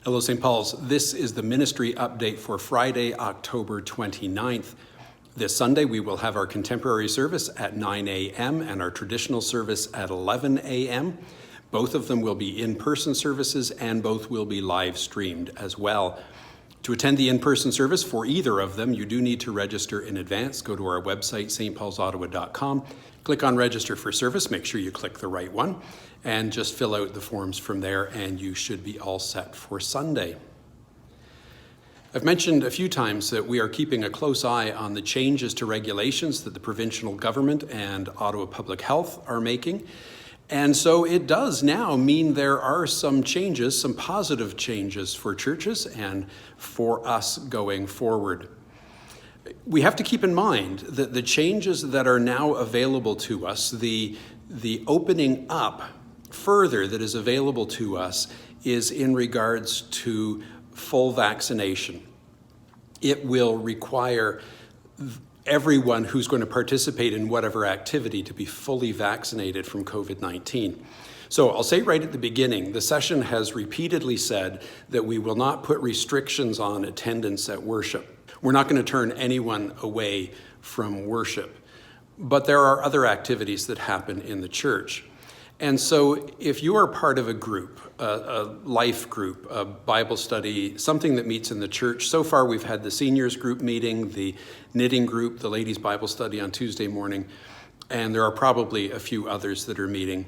Hello, St. Paul's. This is the ministry update for Friday, October 29th. This Sunday, we will have our contemporary service at 9 a.m. and our traditional service at 11 a.m. Both of them will be in-person services and both will be live streamed as well. To attend the in-person service for either of them, you do need to register in advance. Go to our website, stpaulsottawa.com. Click on Register for Service. Make sure you click the right one and just fill out the forms from there and you should be all set for Sunday. I've mentioned a few times that we are keeping a close eye on the changes to regulations that the provincial government and Ottawa Public Health are making. And so it does now mean there are some changes, some positive changes for churches and for us going forward. We have to keep in mind that the changes that are now available to us, the opening up further that is available to us is in regards to full vaccination. It will require everyone who's going to participate in whatever activity to be fully vaccinated from COVID-19. So I'll say right at the beginning, the session has repeatedly said that we will not put restrictions on attendance at worship. We're not going to turn anyone away from worship. But there are other activities that happen in the church. And so if you are part of a group, a life group, a Bible study, something that meets in the church, so far we've had the seniors group meeting, the knitting group, the ladies' Bible study on Tuesday morning, and there are probably a few others that are meeting.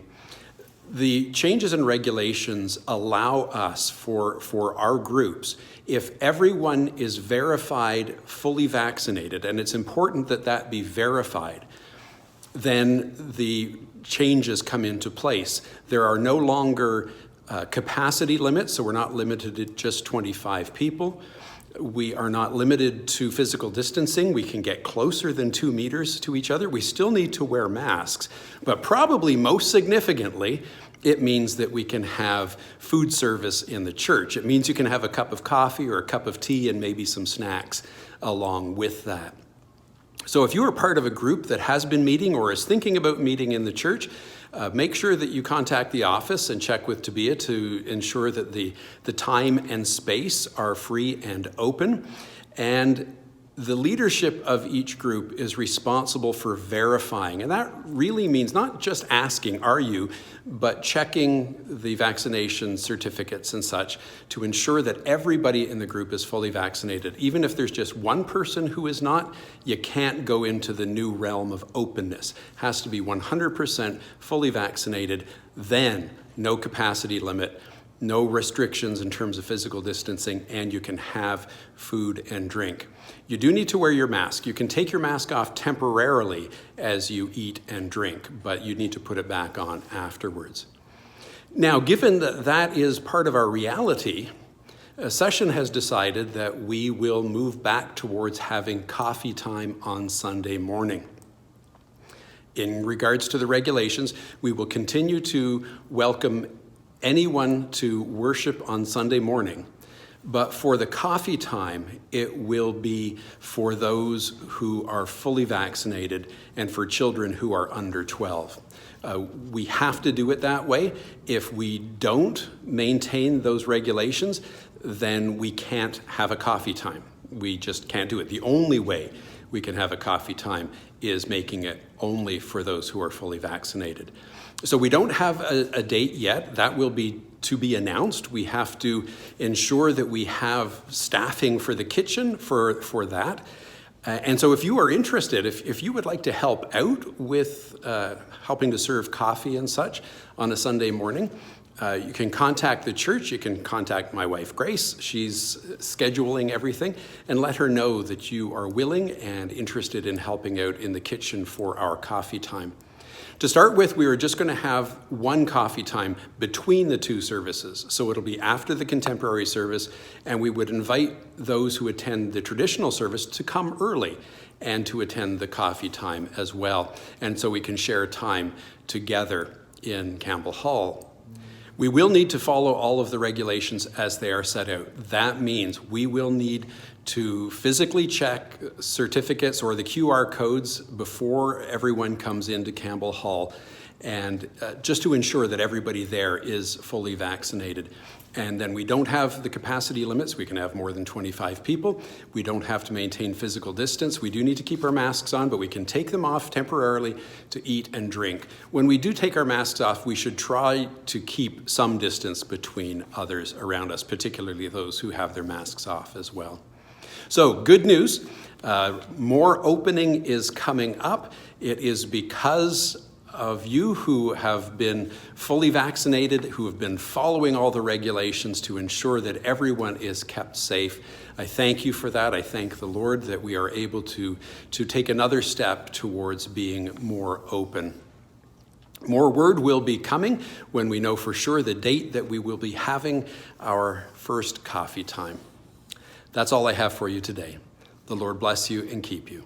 The changes in regulations allow us for our groups, if everyone is verified, fully vaccinated, and it's important that that be verified, then the changes come into place. There are no longer capacity limits, so we're not limited to just 25 people. We are not limited to physical distancing. We can get closer than 2 meters to each other. We still need to wear masks, but probably most significantly, it means that we can have food service in the church. It means you can have a cup of coffee or a cup of tea and maybe some snacks along with that. So if you are part of a group that has been meeting or is thinking about meeting in the church, make sure that you contact the office and check with Tabia to ensure that the time and space are free and open. And the leadership of each group is responsible for verifying. And that really means not just asking, are you, but checking the vaccination certificates and such to ensure that everybody in the group is fully vaccinated. Even if there's just one person who is not, you can't go into the new realm of openness. It has to be 100% fully vaccinated, then no capacity limit, no restrictions in terms of physical distancing, and you can have food and drink. You do need to wear your mask. You can take your mask off temporarily as you eat and drink, but you need to put it back on afterwards. Now, given that that is part of our reality, a session has decided that we will move back towards having coffee time on Sunday morning. In regards to the regulations, we will continue to welcome anyone to worship on Sunday morning, but for the coffee time, it will be for those who are fully vaccinated and for children who are under 12. We have to do it that way. If we don't maintain those regulations, then we can't have a coffee time. We just can't do it. The only way we can have a coffee time is making it only for those who are fully vaccinated. So we don't have a date yet. That will be to be announced. We have to ensure that we have staffing for the kitchen for that. And so if you are interested, if you would like to help out with helping to serve coffee and such on a Sunday morning, you can contact the church. You can contact my wife, Grace. She's scheduling everything, and let her know that you are willing and interested in helping out in the kitchen for our coffee time. To start with, we are just going to have one coffee time between the two services. So it'll be after the contemporary service, and we would invite those who attend the traditional service to come early and to attend the coffee time as well. And so we can share time together in Campbell Hall. We will need to follow all of the regulations as they are set out. That means we will need to physically check certificates or the QR codes before everyone comes into Campbell Hall, and just to ensure that everybody there is fully vaccinated. And then we don't have the capacity limits. We can have more than 25 people. We don't have to maintain physical distance. We do need to keep our masks on, but we can take them off temporarily to eat and drink. When we do take our masks off, we should try to keep some distance between others around us, particularly those who have their masks off as well. So, good news. More opening is coming up. It is because of you who have been fully vaccinated, who have been following all the regulations to ensure that everyone is kept safe. I thank you for that. I thank the Lord that we are able to take another step towards being more open. More word will be coming when we know for sure the date that we will be having our first coffee time. That's all I have for you today. The Lord bless you and keep you.